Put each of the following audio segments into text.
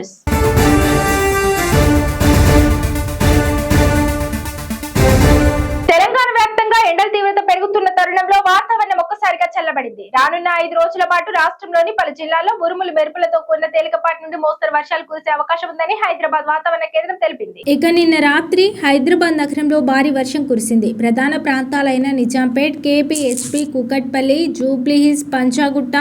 News. Telangana వ్యాప్తంగా ఎండల తీవ్రత పెరుగుతున్న తరుణంలో వాతావరణం ఒక్కసారిగా చల్లబడింది. రానున్న 5 రోజుల పాటు రాష్ట్రంలోని పలు జిల్లాల్లో ఉరుములు మెరుపులతో కూడిన తేలికపాటి నుండి మోస్తరు వర్షాలు కురిసే అవకాశం ఉందని హైదరాబాద్ వాతావరణ కేంద్రం తెలిపింది. ఇక నిన్న రాత్రి హైదరాబాద్ నగరంలో భారీ వర్షం కురిసింది. ప్రధాన ప్రాంతాలైన నిజాంపేట్, కేపీహెచ్పీ, కూకట్పల్లి, జూబ్లీహిల్స్, పంచాగుట్ట,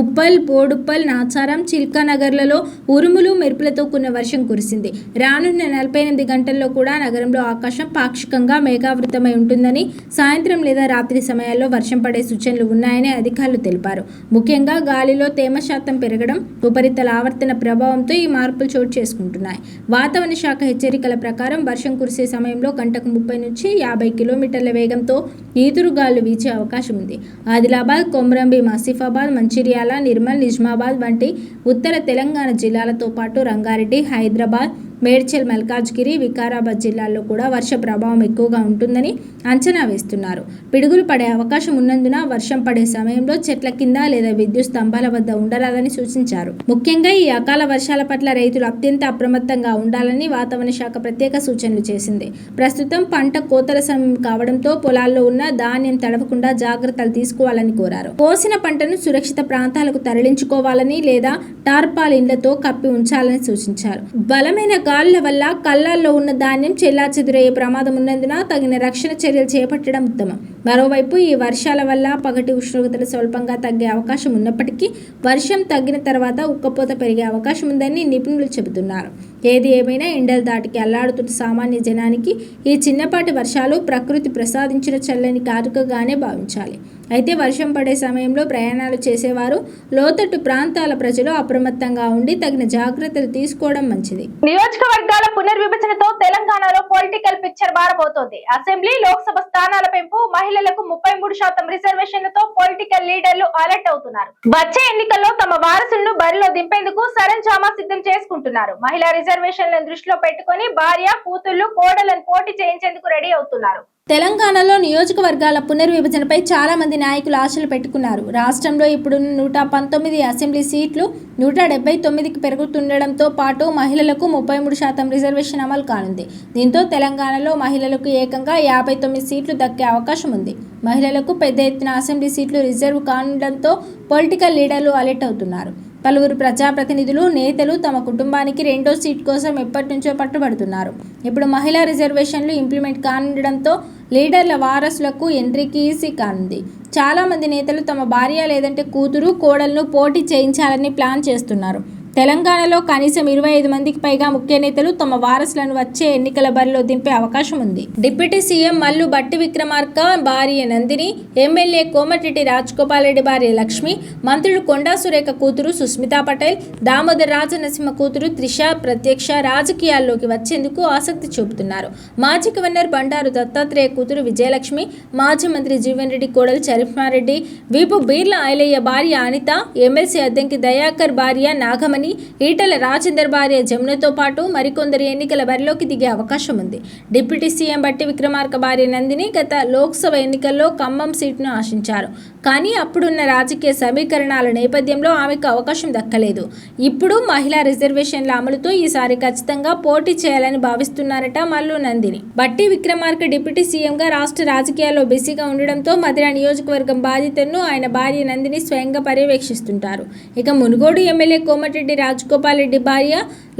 ఉప్పల్, బోడుప్పల్, నాచారం, చిల్కానగర్లలో ఉరుములు మెరుపులతో కూడిన వర్షం కురిసింది. రానున్న 48 గంటల్లో కూడా నగరంలో ఆకాశం పాక్షికంగా మేఘావృతమై ఉంటుందని, సాయంత్రం లేదా రాత్రి సమయాల్లో వర్షం పడే సూచనలు ఉన్నాయని అధికారులు తెలిపారు. ముఖ్యంగా గాలిలో తేమ శాతం పెరగడం, ఉపరితల ఆవర్తన ప్రభావంతో ఈ మార్పులు చోటు చేసుకుంటున్నాయి. వాతావరణ శాఖ హెచ్చరికల ప్రకారం వర్షం కురిసే సమయంలో గంటకు 30 నుంచి 50 కిలోమీటర్ల వేగంతో ఈదురుగాలు వీచే అవకాశం ఉంది. ఆదిలాబాద్, కొమరంభీం, ఆసిఫాబాద్, మంచిర్యాల, నిర్మల్, నిజామాబాద్ వంటి ఉత్తర తెలంగాణ జిల్లాలతో పాటు రంగారెడ్డి, హైదరాబాద్, మేడ్చల్, మల్కాజ్గిరి, వికారాబాద్ జిల్లాల్లో కూడా వర్ష ప్రభావం ఎక్కువగా ఉంటుందని అంచనా వేస్తున్నారు. పిడుగులు పడే అవకాశం ఉన్నందున వర్షం పడే సమయంలో చెట్ల కింద లేదా విద్యుత్ స్తంభాల వద్ద ఉండరాదని సూచించారు. ముఖ్యంగా ఈ అకాల వర్షాల పట్ల రైతులు అత్యంత అప్రమత్తంగా ఉండాలని వాతావరణ శాఖ ప్రత్యేక సూచనలు చేసింది. ప్రస్తుతం పంట కోతల సమయం కావడంతో పొలాల్లో ఉన్న ధాన్యం తడవకుండా జాగ్రత్తలు తీసుకోవాలని కోరారు. కోసిన పంటను సురక్షిత ప్రాంతాలకు తరలించుకోవాలని లేదా టార్పాలిన్లతో కప్పి ఉంచాలని సూచించారు. బలమైన గాలుల వల్ల కళ్ళాల్లో ఉన్న ధాన్యం చెల్లాచెదురయ్యే ప్రమాదం ఉన్నందున తగిన రక్షణ చర్యలు చేపట్టడం ఉత్తమం. మరోవైపు ఈ వర్షాల వల్ల పగటి ఉష్ణోగ్రతలు స్వల్పంగా తగ్గే అవకాశం ఉన్నప్పటికీ వర్షం తగ్గిన తర్వాత ఉక్కపోత పెరిగే అవకాశం ఉందని నిపుణులు చెబుతున్నారు. ఏది ఏమైనా ఎండల దాటికి అల్లాడుతున్న సామాన్య జనానికి ఈ చిన్నపాటి వర్షాలు ప్రకృతి ప్రసాదించిన చల్లని కానుకగానే భావించాలి. అయితే వర్షం పడే సమయంలో ప్రయాణాలు చేసేవారు, లోతట్టు ప్రాంతాల ప్రజలు అప్రమత్తంగా ఉండి తగిన జాగ్రత్తలు తీసుకోవడం మంచిది. నియోజకవర్గాల పునర్విభజనతో తెలంగాణలో పొలిటికల్ పిక్చర్ మారబోతోంది. అసెంబ్లీ, లోక్సభ స్థానాల పెంపు, మహిళలకు 33% రిజర్వేషన్లతో పొలిటికల్ లీడర్లు అలర్ట్ అవుతున్నారు. వచ్చే ఎన్నికల్లో తమ వారసులను బరిలో దింపేందుకు సరంజామా సిద్ధం చేసుకుంటున్నారు. మహిళా రిజర్వేషన్లను దృష్టిలో పెట్టుకుని భార్య, కూతుళ్లు, కోడళ్లను పోటీ చేయించేందుకు రెడీ అవుతున్నారు. తెలంగాణలో నియోజకవర్గాల పునర్విభజనపై చాలా మంది నాయకులు ఆశలు పెట్టుకున్నారు. రాష్ట్రంలో ఇప్పుడు 119 అసెంబ్లీ సీట్లు 179కి పెరుగుతుండడంతో పాటు మహిళలకు 33% రిజర్వేషన్ అమలు కానుంది. దీంతో తెలంగాణలో మహిళలకు ఏకంగా 59 సీట్లు దక్కే అవకాశం ఉంది. మహిళలకు పెద్ద ఎత్తున అసెంబ్లీ సీట్లు రిజర్వ్ కానుండడంతో పొలిటికల్ లీడర్లు అలర్ట్ అవుతున్నారు. పలువురు ప్రజాప్రతినిధులు, నేతలు తమ కుటుంబానికి 2వ సీట్ కోసం ఎప్పటి నుంచో పట్టుబడుతున్నారు. ఇప్పుడు మహిళా రిజర్వేషన్లు ఇంప్లిమెంట్ కానుండడంతో లీడర్ల వారసులకు ఎంట్రీకి ఈజీ కానుంది. చాలా మంది నేతలు తమ భార్య లేదంటే కూతురు, కోడలను పోటీ చేయించాలని ప్లాన్ చేస్తున్నారు. తెలంగాణలో కనీసం 25 మందికి పైగా ముఖ్య నేతలు తమ వారసులను వచ్చే ఎన్నికల బరిలో దింపే అవకాశం ఉంది. డిప్యూటీ సీఎం మల్లు భట్టి విక్రమార్క భార్య నందిని, ఎమ్మెల్యే కోమటిరెడ్డి రాజగోపాల్ రెడ్డి భార్య లక్ష్మి, మంత్రులు కొండా సురేఖ కూతురు సుస్మితా పటేల్, దామోదర్ రాజనరసింహ కూతురు త్రిష ప్రత్యక్ష రాజకీయాల్లోకి వచ్చేందుకు ఆసక్తి చూపుతున్నారు. మాజీ గవర్నర్ బండారు దత్తాత్రేయ కూతురు విజయలక్ష్మి, మాజీ మంత్రి జీవన్ రెడ్డి కోడలు చరిష్మారెడ్డి, వీపు బీర్ల ఐలయ్య భార్య అనిత, ఎమ్మెల్సీ అద్దంకి దయాకర్ భార్య నాగమణి, ఈటల రాజేందర్ భార్య జమునతో పాటు మరికొందరు ఎన్నికల బరిలోకి దిగే అవకాశం ఉంది. డిప్యూటీ సీఎం భట్టి విక్రమార్క భార్య నందిని గత లోక్సభ ఎన్నికల్లో ఖమ్మం సీటును ఆశించారు. కానీ అప్పుడున్న రాజకీయ సమీకరణాల నేపథ్యంలో ఆమెకు అవకాశం దక్కలేదు. ఇప్పుడు మహిళా రిజర్వేషన్ల అమలుతో ఈసారి ఖచ్చితంగా పోటీ చేయాలని భావిస్తున్నారట మల్లు నందిని. భట్టి విక్రమార్క డిప్యూటీ సీఎంగా రాష్ట్ర రాజకీయాల్లో బిజీగా ఉండడంతో మధిర నియోజకవర్గం బాధ్యతలను ఆయన భార్య నందిని స్వయంగా పర్యవేక్షిస్తుంటారు. ఇక మునుగోడు ఎమ్మెల్యే కోమటిరెడ్డి రాజగోపాల్ రెడ్డి భార్య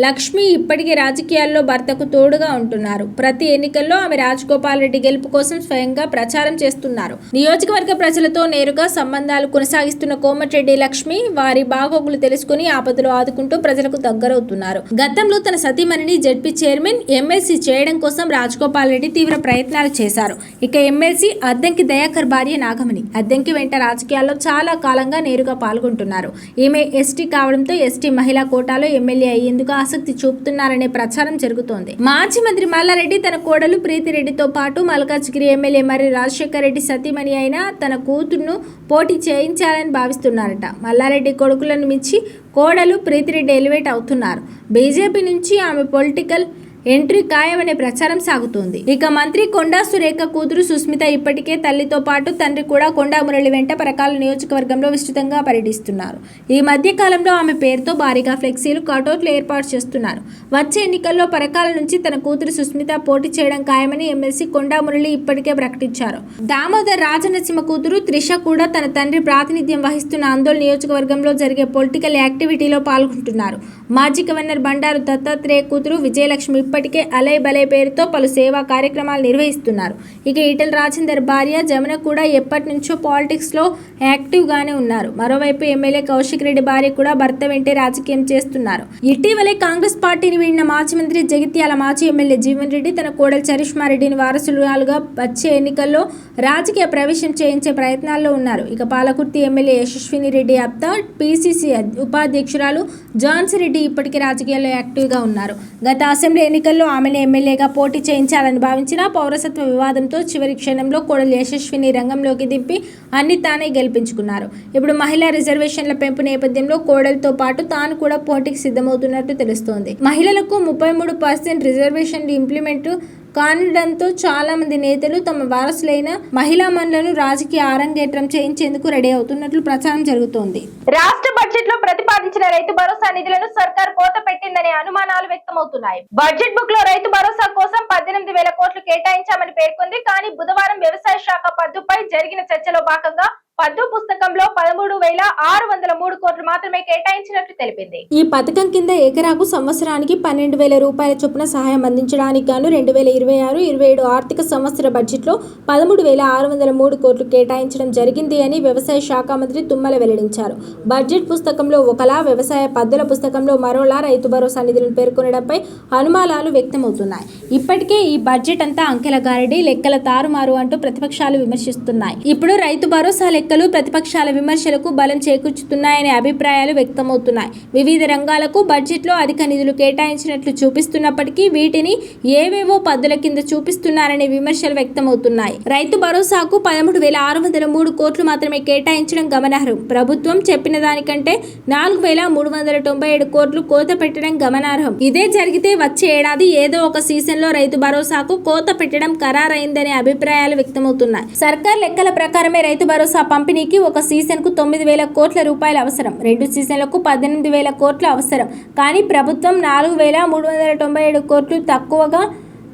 లక్ష్మి ఇప్పటికే రాజకీయాల్లో భర్తకు తోడుగా ఉంటున్నారు. ప్రతి ఎన్నికల్లో ఆమె రాజగోపాల్ రెడ్డి గెలుపు కోసం స్వయంగా ప్రచారం చేస్తున్నారు. నియోజకవర్గ ప్రజలతో నేరుగా సంబంధాలు కొనసాగిస్తున్న కోమటిరెడ్డి లక్ష్మి వారి బాగోగులు తెలుసుకుని ఆపదలో ఆదుకుంటూ ప్రజలకు దగ్గరవుతున్నారు. గతంలో తన సతీమణిని జెడ్పీ చైర్మన్, ఎమ్మెల్సీ చేయడం కోసం రాజగోపాల్ రెడ్డి తీవ్ర ప్రయత్నాలు చేశారు. ఇక ఎమ్మెల్సీ అద్దంకి దయాకర్ భార్య నాగమణి అద్దంకి వెంట రాజకీయాల్లో చాలా కాలంగా నేరుగా పాల్గొంటున్నారు. ఈమె ఎస్టీ కావడంతో ఎస్టీ మహిళా కోటాలో ఎమ్మెల్యే అయ్యేందుకు ఆసక్తి చూపుతున్నారనే ప్రచారం జరుగుతోంది. మాజీ మంత్రి మల్లారెడ్డి తన కోడలు ప్రీతిరెడ్డితో పాటు మల్కాజ్గిరి ఎమ్మెల్యే మర్రి రాజశేఖర్ రెడ్డి సతీమణి అయిన తన కూతురును పోటీ చేయించాలని భావిస్తున్నారట. మల్లారెడ్డి కొడుకులను మించి కోడలు ప్రీతిరెడ్డి ఎలివేట్ అవుతున్నారు. బీజేపీ నుంచి ఆమె పొలిటికల్ ఎంట్రీ ఖాయమనే ప్రచారం సాగుతోంది. ఇక మంత్రి కొండా సురేఖ కూతురు సుస్మిత ఇప్పటికే తల్లితో పాటు తండ్రి కూడా కొండా మురళి వెంట పరకాల నియోజకవర్గంలో విస్తృతంగా పర్యటిస్తున్నారు. ఈ మధ్య కాలంలో ఆమె పేరుతో భారీగా ఫ్లెక్సీలు, కటౌట్లు ఏర్పాటు చేస్తున్నారు. వచ్చే ఎన్నికల్లో పరకాల నుంచి తన కూతురు సుస్మిత పోటీ చేయడం ఖాయమని ఎమ్మెల్సీ కొండా మురళి ఇప్పటికే ప్రకటించారు. దామోదర్ రాజనరసింహ కూతురు త్రిష కూడా తన తండ్రి ప్రాతినిధ్యం వహిస్తున్న ఆందోళన నియోజకవర్గంలో జరిగే పొలిటికల్ యాక్టివిటీలో పాల్గొంటున్నారు. మాజీ గవర్నర్ బండారు దత్తాత్రేయ కూతురు విజయలక్ష్మి ఇప్పటికే అలై బలై పేరుతో పలు సేవా కార్యక్రమాలు నిర్వహిస్తున్నారు. ఇక ఈటెల రాజేందర్ భార్య జమున కూడా ఎప్పటి నుంచో పాలిటిక్స్ లో యాక్టివ్ గానే ఉన్నారు. మరోవైపు ఎమ్మెల్యే కౌశిక్ రెడ్డి భార్య కూడా భర్త వెంటే రాజకీయం చేస్తున్నారు. ఇటీవలే కాంగ్రెస్ పార్టీని వీడిన మాజీ మంత్రి జగిత్యాల మాజీ ఎమ్మెల్యే జీవన్ రెడ్డి తన కోడలు చరిష్మారెడ్డిని వారసురాలుగా వచ్చే ఎన్నికల్లో రాజకీయ ప్రవేశం చేయించే ప్రయత్నాల్లో ఉన్నారు. ఇక పాలకుర్తి ఎమ్మెల్యే యశస్విని రెడ్డి అత్త పిసిసి ఉపాధ్యక్షురాలు ఝాన్సీ రెడ్డి ఇప్పటికే రాజకీయాల్లో యాక్టివ్గా ఉన్నారు. గత అసెంబ్లీ ఎన్నికల్లో ఆమెను ఎమ్మెల్యేగా పోటీ చేయించాలని భావించిన పౌరసత్వ వివాదంతో చివరి క్షణంలో కోడలు యశస్విని రంగంలోకి దింపి అన్ని తానే గెలిపించుకున్నారు. ఇప్పుడు మహిళా రిజర్వేషన్ల పెంపు నేపథ్యంలో కోడలతో పాటు తాను కూడా పోటీకి సిద్ధమవుతున్నట్టు తెలుస్తోంది. మహిళలకు 33% రిజర్వేషన్లు ఇంప్లిమెంట్ కానుడంతో చాలా మంది నేతలు తమ వారసులైన మహిళా మనులను రాజకీయ ఆరంగేట్రం చేయించేందుకు రెడీ అవుతున్నట్లు ప్రచారం జరుగుతోంది. రాష్ట్ర బడ్జెట్ లో ప్రతిపాదించిన రైతు భరోసా నిధులను సర్కార్ కోత పెట్టిందనే అనుమానాలు వ్యక్తమవుతున్నాయి. బడ్జెట్ బుక్ లో రైతు భరోసా కోసం 18,000 కోట్లు కేటాయించామని పేర్కొంది. కానీ బుధవారం వ్యవసాయ శాఖ పద్దుపై జరిగిన చర్చలో భాగంగా పద్దు పుస్తకంలో 13,603 కోట్లు మాత్రమే కేటాయించినట్లు తెలిపింది. ఈ పథకం కింద ఎకరాకు సంవత్సరానికి 12,000 రూపాయల చొప్పున సహాయం అందించడానికి గాను 2026-27 ఆర్థిక సంవత్సర బడ్జెట్ లో 13,603 కోట్లు కేటాయించడం జరిగింది అని వ్యవసాయ శాఖ మంత్రి తుమ్మల వెల్లడించారు. బడ్జెట్ పుస్తకంలో ఒకలా, వ్యవసాయ పద్దుల పుస్తకంలో మరోలా రైతు భరోసా నిధులను పేర్కొనడంపై అనుమానాలు వ్యక్తమవుతున్నాయి. ఇప్పటికే ఈ బడ్జెట్ అంతా అంకెల గారడి, లెక్కల తారుమారు అంటూ ప్రతిపక్షాలు విమర్శిస్తున్నాయి. ఇప్పుడు రైతు భరోసా లెక్కలు ప్రతిపక్షాల విమర్శలకు బలం చేకూర్చుతున్నాయనే అభిప్రాయాలు వ్యక్తమవుతున్నాయి. వివిధ రంగాలకు బడ్జెట్లో అధిక నిధులు కేటాయించినట్లు చూపిస్తున్నప్పటికీ వీటిని ఏవేవో పద్దుల కింద చూపిస్తున్నారనే విమర్శలు వ్యక్తమవుతున్నాయి. రైతు భరోసాకు 13,603 కోట్లు మాత్రమే కేటాయించడం గమనార్హం. ప్రభుత్వం చెప్పిన దానికంటే 4,397 కోట్లు కోత పెట్టడం గమనార్హం. ఇదే జరిగితే వచ్చే ఏడాది ఏదో ఒక సీజన్లో రైతు భరోసాకు కోత పెట్టడం ఖరారైందనే అభిప్రాయాలు వ్యక్తమవుతున్నాయి. సర్కార్ లెక్కల ప్రకారమే రైతు భరోసా పంపిణీకి ఒక సీజన్కు 9,000 కోట్ల రూపాయలు అవసరం. 2 సీజన్లకు 18,000 కోట్లు అవసరం. కానీ ప్రభుత్వం 4,397 కోట్లు తక్కువగా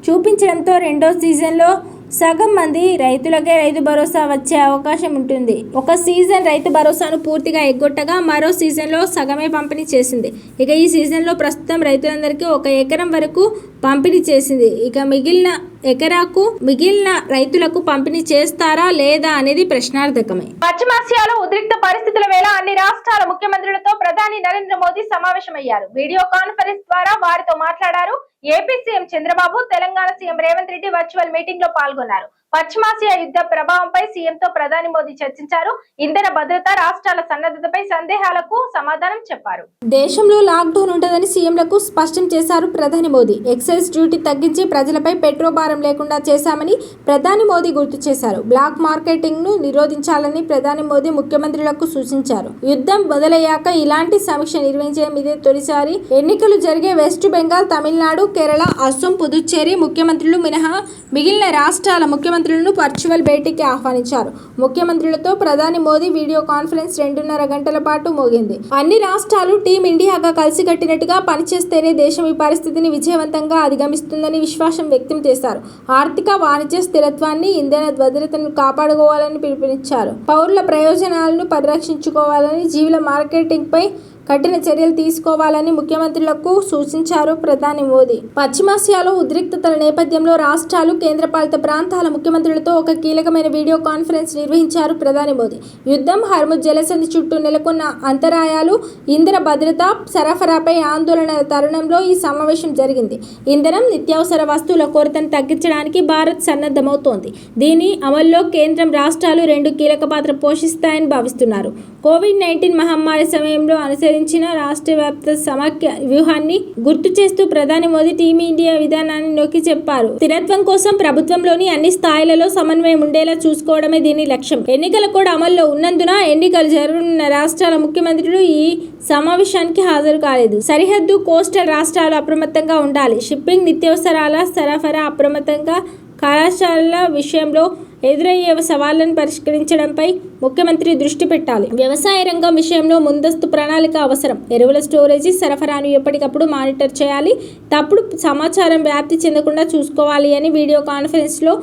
చూపించడంతో రెండో సీజన్లో సగం మంది రైతులకే రైతు భరోసా వచ్చే అవకాశం ఉంటుంది. ఒక సీజన్ రైతు భరోసాను పూర్తిగా ఎగ్గొట్టగా మరో సీజన్లో సగమే పంపిణీ చేసింది. ఇక ఈ సీజన్లో ప్రస్తుతం రైతులందరికీ 1 ఎకరం వరకు పంపిణీ చేసింది. ఇక మిగిలిన రైతులకు పంపిణీ చేస్తారా లేదా అనేది ప్రశ్నార్థకమే. పశ్చిమాసియాలో ఉద్రిక్త పరిస్థితుల వేళ అన్ని రాష్ట్రాల ముఖ్యమంత్రులతో ప్రధాని నరేంద్ర మోదీ సమావేశమయ్యారు. వీడియో కాన్ఫరెన్స్ ద్వారా వారితో మాట్లాడారు. AP CM Chandrababu, Telangana CM Revanth Reddy virtual meeting లో పాల్గొన్నారు. పశ్చిమాసియా యుద్ధ ప్రభావంపై సీఎంతో ప్రధాని మోదీ చర్చించారు. ఇంధన భద్రత, రాష్ట్రాల సన్నద్ధతపై సందేహాలకు సమాధానం చెప్పారు. దేశంలో లాక్డౌన్ ఉంటుందని సీఎంలకు స్పష్టం చేశారు ప్రధాని మోదీ. ఎక్సైజ్ డ్యూటీ తగ్గించి ప్రజలపై పెట్రో భారం లేకుండా చేశామని ప్రధాని మోదీ గుర్తు చేశారు. బ్లాక్ మార్కెటింగ్ ను నిరోధించాలని ప్రధాని మోదీ ముఖ్యమంత్రులకు సూచించారు. యుద్ధం మొదలయ్యాక ఇలాంటి సమీక్ష నిర్వహించడం ఇదే తొలిసారి. ఎన్నికలు జరిగే వెస్ట్ బెంగాల్, తమిళనాడు, కేరళ, అస్సోం, పుదుచ్చేరి ముఖ్యమంత్రులు మినహా మిగిలిన రాష్ట్రాల ముఖ్యమంత్రులను వర్చువల్ భేటీకి ఆహ్వానించారు. ముఖ్యమంత్రులతో ప్రధాని మోదీ వీడియో కాన్ఫరెన్స్ 2.5 గంటల పాటు మోగింది. అన్ని రాష్ట్రాలు టీం ఇండియాగా కలిసికట్టినట్టుగా పనిచేస్తేనే దేశం ఈ పరిస్థితిని విజయవంతంగా అధిగమిస్తుందని విశ్వాసం వ్యక్తం చేశారు. ఆర్థిక, వాణిజ్య స్థిరత్వాన్ని, ఇంధన భద్రతను కాపాడుకోవాలని పిలుపునిచ్చారు. పౌరుల ప్రయోజనాలను పరిరక్షించుకోవాలని, జీవుల మార్కెటింగ్ పై కఠిన చర్యలు తీసుకోవాలని ముఖ్యమంత్రులకు సూచించారు ప్రధాని మోదీ. పశ్చిమాసియాలో ఉద్రిక్తతల నేపథ్యంలో రాష్ట్రాలు, కేంద్రపాలిత ప్రాంతాల ముఖ్యమంత్రులతో ఒక కీలకమైన వీడియో కాన్ఫరెన్స్ నిర్వహించారు ప్రధాని మోదీ. యుద్ధం, హర్ముజ్ జలసంధి చుట్టూ నెలకొన్న అంతరాయాలు, ఇంధన భద్రత, సరఫరాపై ఆందోళనల తరుణంలో ఈ సమావేశం జరిగింది. ఇంధనం, నిత్యావసర వస్తువుల కొరతను తగ్గించడానికి భారత్ సన్నద్ధమవుతోంది. దీని అమల్లో కేంద్రం, రాష్ట్రాలు 2 కీలక పాత్ర పోషిస్తాయని భావిస్తున్నారు. కోవిడ్-19 మహమ్మారి సమయంలో అనుసరించిన అవతరించిన రాష్ట్ర వ్యాప్త సమాఖ్య వ్యూహాన్ని గుర్తు చేస్తూ ప్రధాని మోదీ టీమిండియా విధానాన్ని నొక్కి చెప్పారు. స్థిరత్వం కోసం ప్రభుత్వంలోని అన్ని స్థాయిలలో సమన్వయం ఉండేలా చూసుకోవడమే దీని లక్ష్యం. ఎన్నికల కోడ్ అమల్లో ఉన్నందున ఎన్నికలు జరగనున్న రాష్ట్రాల ముఖ్యమంత్రులు ఈ సమావేశానికి హాజరు కాలేదు. సరిహద్దు కోస్టల్ రాష్ట్రాలు అప్రమత్తంగా ఉండాలి. షిప్పింగ్, నిత్యావసరాల సరఫరా అప్రమత్తంగా, కళాశాలల విషయంలో ఎదురయ్యే సవాళ్లను పరిష్కరించడంపై ముఖ్యమంత్రి దృష్టి పెట్టాలి. వ్యవసాయ రంగం విషయంలో ముందస్తు ప్రణాళిక అవసరం. ఎరువుల స్టోరేజీ, సరఫరాను ఎప్పటికప్పుడు మానిటర్ చేయాలి. తప్పుడు సమాచారం వ్యాప్తి చెందకుండా చూసుకోవాలి అని వీడియో కాన్ఫరెన్స్లో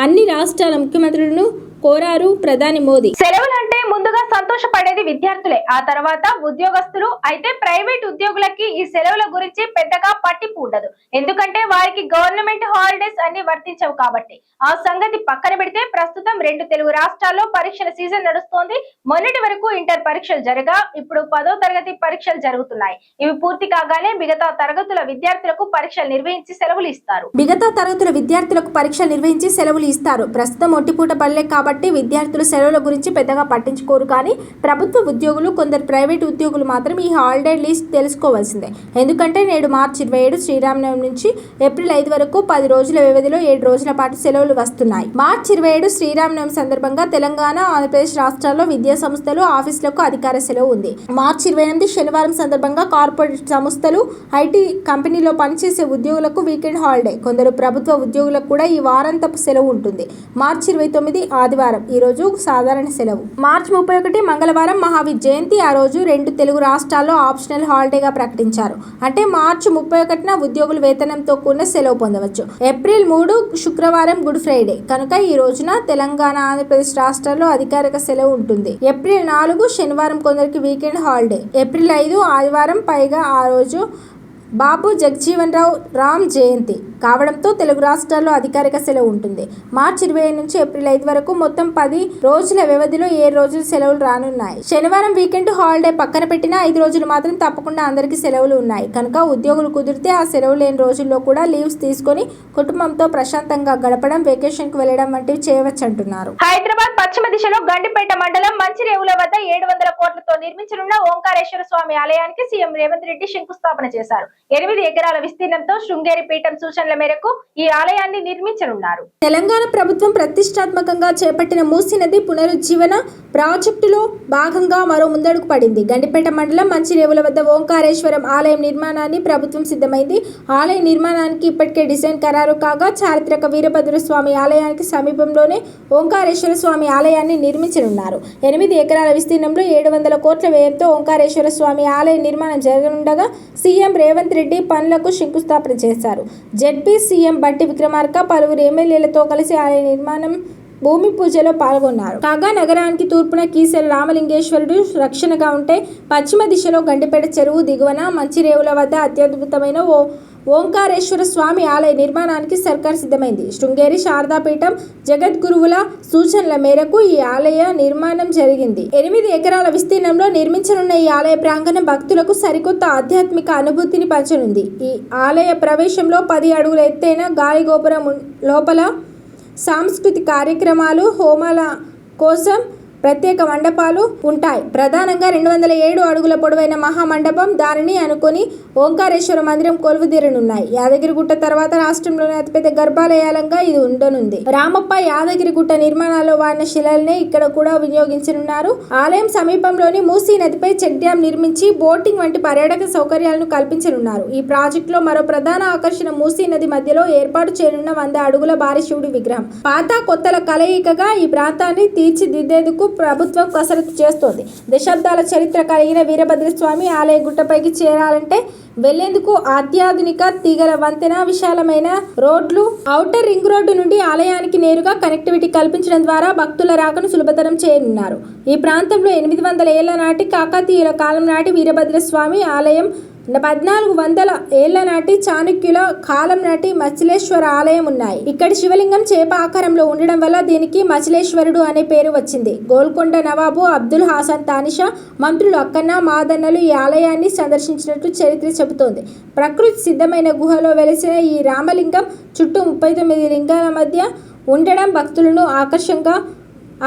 అన్ని రాష్ట్రాల ముఖ్యమంత్రులను కోరారు ప్రధాని మోదీ. సెలవులంటే ముందుగా సంతోషపడేది విద్యార్థులే, ఆ తర్వాత ఉద్యోగస్తులు. అయితే ప్రైవేట్ ఉద్యోగులకి ఈ సెలవుల గురించి పెద్దగా పట్టింపు ఉండదు. ఎందుకంటే వారికి గవర్నమెంట్ హాలిడేస్ అన్ని వర్తించవు కాబట్టి. ఆ సంగతి పక్కన పెడితే ప్రస్తుతం 2 తెలుగు రాష్ట్రాల్లో పరీక్షల సీజన్ నడుస్తోంది. మొన్నటి వరకు ఇంటర్ పరీక్షలు జరగా ఇప్పుడు 10వ తరగతి పరీక్షలు జరుగుతున్నాయి. ఇవి పూర్తి కాగానే మిగతా తరగతుల విద్యార్థులకు పరీక్షలు నిర్వహించి సెలవులు ఇస్తారు. ప్రస్తుతం ఒట్టిపూట బల్లే కాబట్టి విద్యార్థులు సెలవుల గురించి పెద్దగా పట్టించుకోరు. కానీ ప్రభుత్వ ఉద్యోగులు, కొందరు ప్రైవేట్ ఉద్యోగులు మాత్రం ఈ హాలిడే లిస్ట్ తెలుసుకోవాల్సిందే. ఎందుకంటే నేడు మార్చి 27 శ్రీరామనవమి నుంచి ఏప్రిల్ 5 వరకు 10 రోజుల వ్యవధిలో 7 రోజుల పాటు సెలవులు వస్తున్నాయి. మార్చి 27 శ్రీరామనవమి సందర్భంగా తెలంగాణ, ఆంధ్రప్రదేశ్ రాష్ట్రాల్లో విద్యా సంస్థలు, ఆఫీసులకు అధికార సెలవు ఉంది. మార్చి 28 శనివారం సందర్భంగా కార్పొరేట్ సంస్థలు, ఐటీ కంపెనీలో పనిచేసే ఉద్యోగులకు వీకెండ్ హాలిడే. కొందరు ప్రభుత్వ ఉద్యోగులకు కూడా ఈ వారాంతపు సెలవు ఉంటుంది. మార్చి 29 ఆదివారం, ఈ రోజు సాధారణ సెలవు. మార్చి 31 మంగళవారం మహావీర్ జయంతి. ఆ రోజు 2 తెలుగు రాష్ట్రాల్లో ఆప్షనల్ హాలిడేగా ప్రకటించారు. అంటే మార్చి 31న ఉద్యోగులు వేతనంతో కూడిన సెలవు పొందవచ్చు. ఏప్రిల్ 3 శుక్రవారం గుడ్ ఫ్రైడే కనుక ఈ రోజున తెలంగాణ, ఆంధ్రప్రదేశ్ రాష్ట్రాల్లో అధికారిక సెలవు ఉంటుంది. ఏప్రిల్ 4 శనివారం కొందరికి వీకెండ్ హాలిడే. ఏప్రిల్ 5 ఆదివారం, పైగా ఆ రోజు బాబు జగజీవన్ రామ్ జయంతి కావడంతో తెలుగు రాష్ట్రాల్లో అధికారిక సెలవు ఉంటుంది. మార్చి 25 నుంచి ఏప్రిల్ 5 వరకు మొత్తం 10 రోజుల వ్యవధిలో 7 రోజులు సెలవులు రానున్నాయి. శనివారం వీకెండ్ హాలిడే పక్కన పెట్టిన 5 రోజులు మాత్రం తప్పకుండా అందరికీ సెలవులు ఉన్నాయి. కనుక ఉద్యోగులు కుదిరితే ఆ సెలవు లేని రోజుల్లో కూడా లీవ్స్ తీసుకొని కుటుంబంతో ప్రశాంతంగా గడపడం, వెకేషన్ కు వెళ్లడం వంటివి చేయవచ్చు అంటున్నారు. హైదరాబాద్ పశ్చిమ దిశలో గండిపేట మండలం మంచిరేవుల వద్ద 700 కోట్లతో నిర్మించనున్న ఓంకారేశ్వర స్వామి ఆలయానికి సీఎం రేవంత్ రెడ్డి శంకుస్థాపన చేశారు. 8 ఎకరాల విస్తీర్ణంతో శృంగేరి పీఠం సూచనల మేరకు ఈ ఆలయాన్ని నిర్మించనున్నారు. తెలంగాణ ప్రభుత్వం ప్రతిష్టాత్మకంగా చేపట్టిన మూసీ నది పునరుజ్జీవన ప్రాజెక్టులో భాగంగా మరో ముందడుగు పడింది. గండిపేట మండలం మంచిరేవుల వద్ద ఓంకారేశ్వరం ఆలయం నిర్మాణాన్ని ప్రభుత్వం సిద్ధమైంది. ఆలయ నిర్మాణానికి ఇప్పటికే డిజైన్ ఖరారు కాగా చారిత్రక వీరభద్ర స్వామి ఆలయానికి సమీపంలోనే ఓంకారేశ్వర స్వామి ఆలయాన్ని నిర్మించనున్నారు. 8 ఎకరాల విస్తీర్ణంలో 700 కోట్ల వ్యయంతో ఓంకారేశ్వర స్వామి ఆలయ నిర్మాణం జరగనుండగా సీఎం రేవంత్ రెడ్డి పనులకు శంకుస్థాపన చేశారు. జెడ్పీ సీఎం బట్టి విక్రమార్క పలువురు ఎమ్మెల్యేలతో కలిసి ఆలయ నిర్మాణం భూమి పూజలో పాల్గొన్నారు. కాగా నగరానికి తూర్పున కీసర రామలింగేశ్వరుడు రక్షణగా ఉంటే పశ్చిమ దిశలో గండిపేట చెరువు దిగువన మంచిరేవుల వద్ద అత్యద్భుతమైన ఓంకారేశ్వర స్వామి ఆలయ నిర్మాణానికి సర్కార్ సిద్ధమైంది. శృంగేరి శారదాపీఠం జగద్గురువుల సూచనల మేరకు ఈ ఆలయ నిర్మాణం జరిగింది. 8 ఎకరాల విస్తీర్ణంలో నిర్మించనున్న ఈ ఆలయ ప్రాంగణం భక్తులకు సరికొత్త ఆధ్యాత్మిక అనుభూతిని పంచనుంది. ఈ ఆలయ ప్రవేశంలో 10 అడుగుల ఎత్తైన గాలి గోపురం లోపల సాంస్కృతిక కార్యక్రమాలు, హోమాల కోసం ప్రత్యేక మండపాలు ఉంటాయి. ప్రధానంగా 207 అడుగుల పొడవైన మహామండపం, దానిని అనుకొని ఓంకారేశ్వర మందిరం కొలువుదీరనున్నాయి. యాదగిరిగుట్ట తర్వాత రాష్ట్రంలోని అతిపెద్ద గర్భాలయాలంగా ఇది ఉండనుంది. రామప్ప యాదగిరిగుట్ట నిర్మాణాల్లో వాడిన శిలల్నే ఇక్కడ కూడా వినియోగించనున్నారు. ఆలయం సమీపంలోని మూసీ నదిపై చెక్ డ్యాం నిర్మించి బోటింగ్ వంటి పర్యాటక సౌకర్యాలను కల్పించనున్నారు. ఈ ప్రాజెక్టులో మరో ప్రధాన ఆకర్షణ మూసీ నది మధ్యలో ఏర్పాటు చేయనున్న 100 అడుగుల భారీ శివుడి విగ్రహం. పాత కొత్తల కలయికగా ఈ ప్రాంతాన్ని తీర్చిదిద్దేందుకు ప్రభుత్వం కసరత్తు చేస్తోంది. దశాబ్దాల చరిత్ర కలిగిన వీరభద్రస్వామి ఆలయ గుట్టపైకి చేరాలంటే వెళ్లేందుకు అత్యాధునిక తీగల వంతెన, విశాలమైన రోడ్లు, ఔటర్ రింగ్ రోడ్డు నుండి ఆలయానికి నేరుగా కనెక్టివిటీ కల్పించడం ద్వారా భక్తుల రాకను సులభతరం చేయనున్నారు. ఈ ప్రాంతంలో 800 ఏళ్ల నాటి కాకతీయుల కాలం నాటి వీరభద్రస్వామి ఆలయం, 1400 ఏళ్ల నాటి చాణక్యుల కాలం నాటి మచిలేశ్వర ఆలయం ఉన్నాయి. ఇక్కడ శివలింగం చేప ఆకారంలో ఉండడం వల్ల దీనికి మచిలేశ్వరుడు అనే పేరు వచ్చింది. గోల్కొండ నవాబు అబ్దుల్ హాసన్ తానిషా, మంత్రులు అక్కన్న, మాదన్నలు ఈ ఆలయాన్ని సందర్శించినట్లు చరిత్ర చెబుతోంది. ప్రకృతి సిద్ధమైన గుహలో వెలిసిన ఈ రామలింగం చుట్టూ 39 లింగాల మధ్య ఉండడం భక్తులను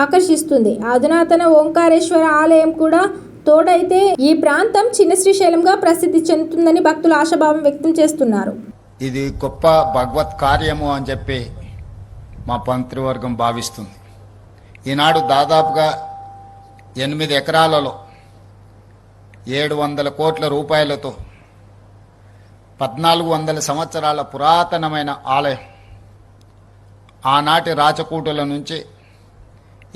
ఆకర్షిస్తుంది. అధునాతన ఓంకారేశ్వర ఆలయం కూడా తోడైతే ఈ ప్రాంతం చిన్న శ్రీశైలంగా ప్రసిద్ధి చెందుతుందని భక్తులు ఆశాభావం వ్యక్తం చేస్తున్నారు. ఇది గొప్ప భగవత్ కార్యము అని చెప్పి మా మంత్రివర్గం భావిస్తుంది. ఈనాడు దాదాపుగా 8 ఎకరాలలో 700 కోట్ల రూపాయలతో 1400 సంవత్సరాల పురాతనమైన ఆలయం, ఆనాటి రాచకూటుల నుంచి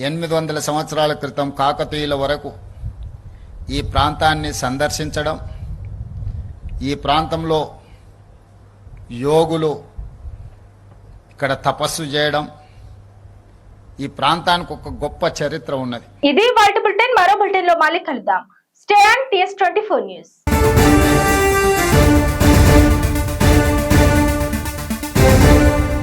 800 సంవత్సరాల క్రితం కాకతీయుల వరకు ఈ ప్రాంతాన్ని సందర్శించడం, ఈ ప్రాంతంలో యోగులు ఇక్కడ తపస్సు చేయడం, ఈ ప్రాంతానికి ఒక గొప్ప చరిత్ర ఉన్నది. ఇది వాటి బులెటిన్. మరో బులెటిన్ లో మళ్ళీ కలుద్దాం. Stay on TS24 news.